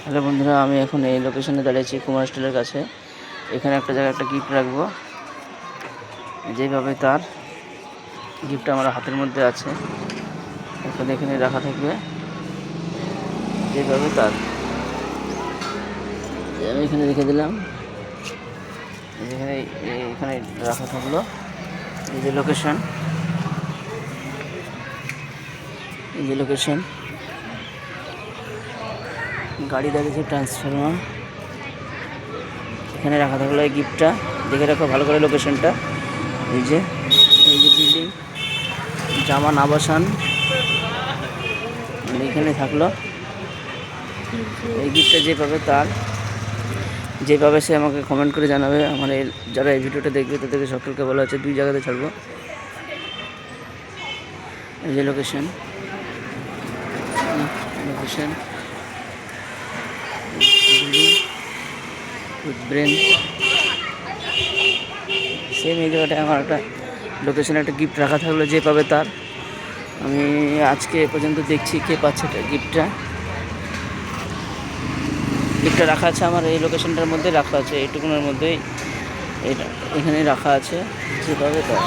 Hello বন্ধুরা, আমি এখন এই লোকেশনে দাঁড়িয়েছি কুমার স্টিলের কাছে। এখানে একটা জায়গায় একটা গিফট রাখবো। যেভাবে তার গিফটটা আমার হাতের মধ্যে আছে, এখন এখানে রাখা থাকবে। যেভাবে তার আমি এখানে রেখে দিলাম, এখানে এখানে রাখা থাকলো। এই যে লোকেশন, গাড়ি দাঁড়িয়েছে, ট্রান্সফরমার, এখানে রাখা থাকলো এই গিফটটা। দেখে রাখো ভালো করে লোকেশনটা। এই যে বিল্ডিং, জামান আবাসান, এখানে থাকলো এই গিফটটা। যেভাবে সে আমাকে কমেন্ট করে জানাবে। আমার যারা এই ভিডিওটা দেখবে তাদেরকে সকলকে বলা হচ্ছে 2 জায়গাতে ছাড়বো। এই যে লোকেশন উইথ ব্রেন, সেম এই জায়গাটায় আমার একটা লোকেশনে একটা গিফট রাখা থাকলো। যে পাবে তার, আমি আজকে এ পর্যন্ত দেখছি কে পাচ্ছে গিফটটা রাখা আছে আমার এই লোকেশনটার মধ্যে রাখা আছে, এইটুকুনের মধ্যেই এখানে রাখা আছে। যে পাবে তার।